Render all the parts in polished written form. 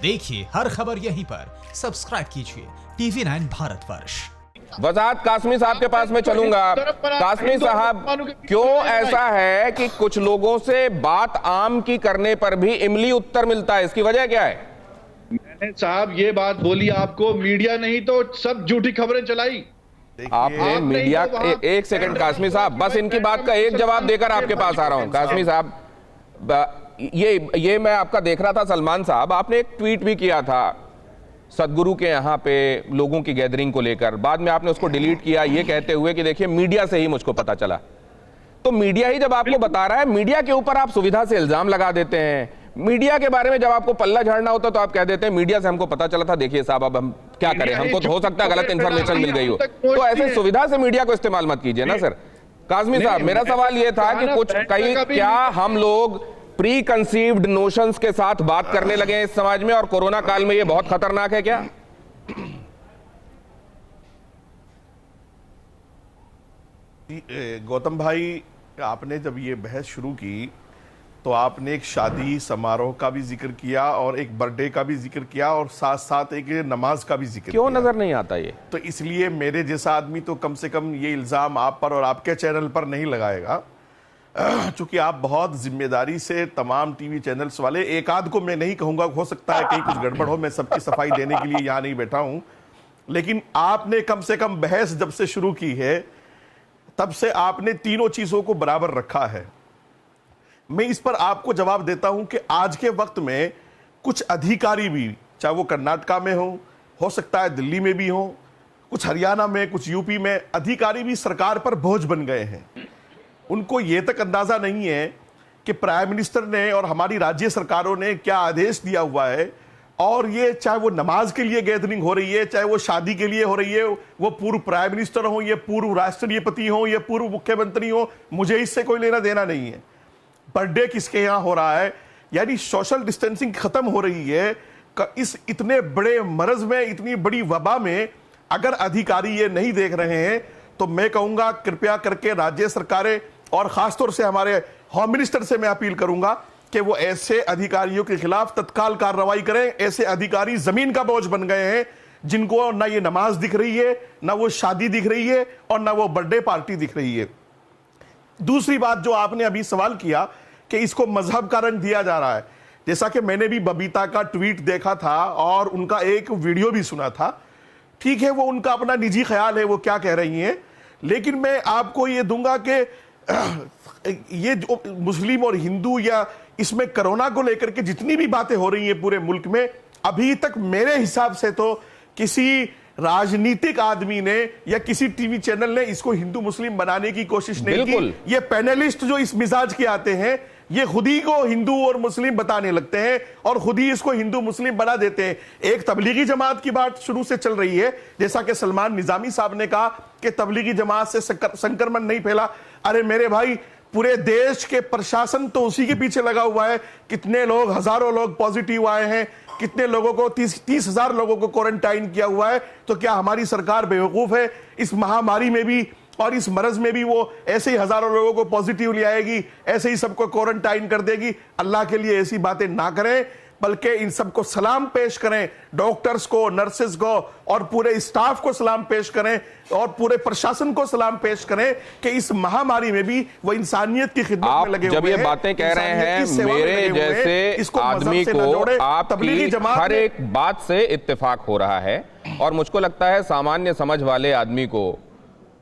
देखिए हर खबर यहीं पर, सब्सक्राइब कीजिए TV9 भारतवर्ष। वजाहत कासमी साहब के पास में चलूंगा। कासमी साहब, क्यों ऐसा है कि कुछ लोगों से बात आम की करने पर भी इमली उत्तर मिलता है, इसकी वजह क्या है? मैंने साहब ये बात बोली आपको, मीडिया नहीं तो सब झूठी खबरें चलाई। आपने मीडिया एक सेकंड कासमी साहब, बस इनकी बात का एक जवाब देकर आपके पास आ रहा हूं। कासमी साहब, ये मैं आपका देख रहा था। सलमान साहब, आपने एक ट्वीट भी किया था सदगुरु के यहाँ पे लोगों की गैदरिंग को लेकर, बाद में आपने उसको डिलीट किया ये कहते हुए कि देखिए मीडिया से ही मुझको पता चला। तो मीडिया ही जब आपको बता रहा है, मीडिया के ऊपर आप सुविधा से इल्जाम लगा देते हैं। मीडिया के बारे में जब आपको पल्ला झाड़ना होता तो आप कह देते हैं मीडिया से हमको पता चला था, देखिए साहब अब हम क्या करें, हमको तो हो सकता है गलत इंफॉर्मेशन मिल गई हो। तो ऐसे सुविधा से मीडिया को इस्तेमाल मत कीजिए ना सर। कासमी साहब, मेरा सवाल यह था कि कुछ कई क्या हम लोग प्री कंसीव्ड नोशंस के साथ बात करने लगे हैं इस समाज में, और कोरोना काल में ये बहुत खतरनाक है क्या? गौतम भाई, आपने जब ये बहस शुरू की तो आपने एक शादी समारोह का भी जिक्र किया और एक बर्थडे का भी जिक्र किया और साथ साथ एक नमाज का भी जिक्र क्यों किया। नजर नहीं आता ये? तो इसलिए मेरे जैसा आदमी तो कम से कम ये इल्जाम आप पर और आपके चैनल पर नहीं लगाएगा, चूंकि आप बहुत जिम्मेदारी से तमाम टीवी चैनल्स वाले, एक आध को मैं नहीं कहूंगा, हो सकता है कहीं कुछ गड़बड़ हो, मैं सबकी सफाई देने के लिए यहां नहीं बैठा हूं, लेकिन आपने कम से कम बहस जब से शुरू की है तब से आपने तीनों चीजों को बराबर रखा है। मैं इस पर आपको जवाब देता हूं कि आज के वक्त में कुछ अधिकारी भी, चाहे वो कर्नाटका में हो सकता है दिल्ली में भी हो, कुछ हरियाणा में, कुछ यूपी में, अधिकारी भी सरकार पर बोझ बन गए हैं। उनको ये तक अंदाजा नहीं है कि प्राइम मिनिस्टर ने और हमारी राज्य सरकारों ने क्या आदेश दिया हुआ है, और ये चाहे वो नमाज के लिए गैदरिंग हो रही है, चाहे वो शादी के लिए हो रही है, वो पूर्व प्राइम मिनिस्टर हो, ये पूर्व राष्ट्रपति हो, ये पूर्व मुख्यमंत्री हो, मुझे इससे कोई लेना देना नहीं है। बर्थडे किसके यहां हो रहा है, यानी सोशल डिस्टेंसिंग खत्म हो रही है। इस इतने बड़े मर्ज में, इतनी बड़ी वबा में अगर अधिकारी ये नहीं देख रहे हैं तो मैं कहूंगा कृपया करके राज्य सरकारें और खासतौर से हमारे होम मिनिस्टर से मैं अपील करूंगा कि वो ऐसे अधिकारियों के खिलाफ तत्काल कार्रवाई करें। ऐसे अधिकारी जमीन का बोझ बन गए हैं, जिनको ना ये नमाज दिख रही है, ना वो शादी दिख रही है, और ना वो बर्थडे पार्टी दिख रही है। दूसरी बात जो आपने अभी सवाल किया कि इसको मजहब का रंग दिया जा रहा है, जैसा कि मैंने भी बबीता का ट्वीट देखा था और उनका एक वीडियो भी सुना था। ठीक है, वो उनका अपना निजी ख्याल है वो क्या कह रही हैं, लेकिन मैं आपको ये दूंगा कि ये जो मुस्लिम और हिंदू या इसमें कोरोना को लेकर के जितनी भी बातें हो रही हैं पूरे मुल्क में, अभी तक मेरे हिसाब से तो किसी राजनीतिक आदमी ने या किसी टीवी चैनल ने इसको हिंदू मुस्लिम बनाने की कोशिश नहीं की। ये पैनलिस्ट जो इस मिजाज के आते हैं, ये खुद ही को हिंदू और मुस्लिम बताने लगते हैं और खुद ही इसको हिंदू मुस्लिम बना देते हैं। एक तबलीगी जमात की बात शुरू से चल रही है, जैसा कि सलमान निजामी साहब ने कहा कि तबलीगी जमात से संक्रमण नहीं फैला। अरे मेरे भाई, पूरे देश के प्रशासन तो उसी के पीछे लगा हुआ है। कितने लोग, हजारों लोग पॉजिटिव आए हैं, कितने लोगों को 30,000 लोगों को क्वारंटाइन किया हुआ है। तो क्या हमारी सरकार बेवकूफ है? इस महामारी में भी और इस मरज में भी वो ऐसे ही हजारों लोगों को पॉजिटिव ले आएगी, ऐसे ही सबको क्वारंटाइन कर देगी? अल्लाह के लिए ऐसी बातें ना करें, बल्कि इन सबको सलाम पेश करें, डॉक्टर्स को, नर्सेस को और पूरे स्टाफ को सलाम पेश करें और पूरे प्रशासन को सलाम पेश करें कि इस महामारी में भी वो इंसानियत की खिदमत में लगे हुए हैं। जब ये बातें कह रहे हैं, मेरे जैसे आदमी को आपकी हर एक बात से इत्तेफाक हो रहा है, और मुझको लगता है सामान्य समझ वाले आदमी को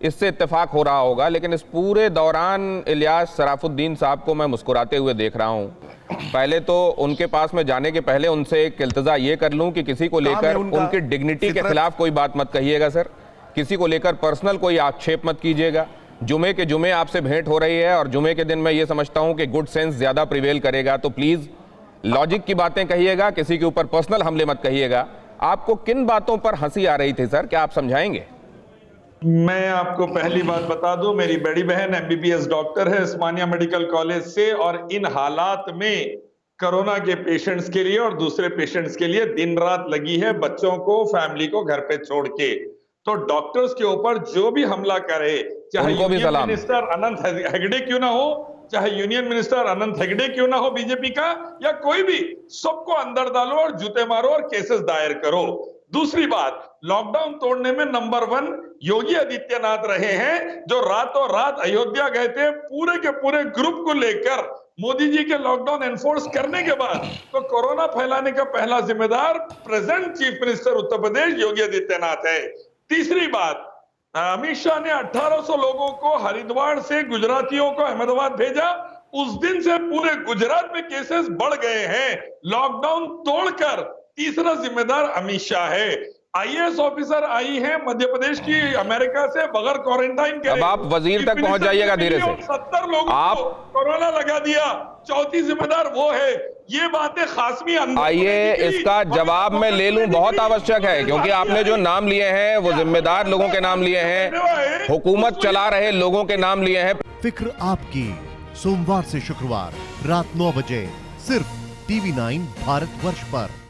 इससे इत्तेफाक हो रहा होगा, लेकिन इस पूरे दौरान इलियास शराफुद्दीन साहब को मैं मुस्कुराते हुए देख रहा हूं। पहले तो उनके पास में जाने के पहले उनसे एक इल्तिजा ये कर लूं कि किसी को लेकर उनकी डिग्निटी के खिलाफ कोई बात मत कहिएगा सर, किसी को लेकर पर्सनल कोई आक्षेप मत कीजिएगा। जुमे के जुमे आपसे भेंट हो रही है और जुमे के दिन मैं ये समझता हूं कि गुड सेंस ज्यादा प्रिवेल करेगा, तो प्लीज लॉजिक की बातें कहिएगा, किसी के ऊपर पर्सनल हमले मत कहिएगा। आपको किन बातों पर हंसी आ रही थी सर, क्या आप समझाएंगे? मैं आपको पहली बात बता दूं, मेरी बड़ी बहन एमबीबीएस डॉक्टर है उस्मानिया मेडिकल कॉलेज से, और इन हालात में कोरोना के पेशेंट्स के लिए और दूसरे पेशेंट्स के लिए दिन रात लगी है, बच्चों को, फैमिली को घर पे छोड़ के। तो डॉक्टर्स के ऊपर जो भी हमला करे, चाहे यूनियन मिनिस्टर अनंत हेगड़े क्यों ना हो, चाहे यूनियन मिनिस्टर अनंत हेगड़े क्यों ना हो बीजेपी का, या कोई भी, सबको अंदर डालो और जूते मारो और केसेस दायर करो। दूसरी बात, लॉकडाउन तोड़ने में नंबर 1 योगी आदित्यनाथ रहे हैं, जो रातों रात अयोध्या गए थे पूरे के पूरे ग्रुप को लेकर मोदी जी के लॉकडाउन एनफोर्स करने के बाद। तो कोरोना फैलाने का पहला जिम्मेदार present chief minister Uttar Pradesh Yogi Adityanath है। तीसरी बात, अमित शाह ने 1800 लोगों को हरिद्वार से गुजरातियों को अहमदाबाद भेजा, उस दिन से पूरे गुजरात में केसेस बढ़ गए हैं। लॉकडाउन तोड़कर तीसरा जिम्मेदार अमित शाह है। आईएएस ऑफिसर आई है मध्य प्रदेश की अमेरिका से बगैर क्वारंटाइन के। अब आप वजीर तक पहुंच जाइएगा धीरे से। 70 लोगों आप को कोरोना लगा दिया, चौथी जिम्मेदार वो है। ये बातें खासमी अंदर। आइए इसका जवाब मैं ले लूं, बहुत आवश्यक है, क्योंकि आपने जो नाम लिए हैं वो जिम्मेदार लोगों के नाम लिए हैं, हुकूमत चला रहे लोगों के नाम लिए हैं। फिक्र आपकी, सोमवार से शुक्रवार रात 9 बजे सिर्फ TV9 भारतवर्ष पर।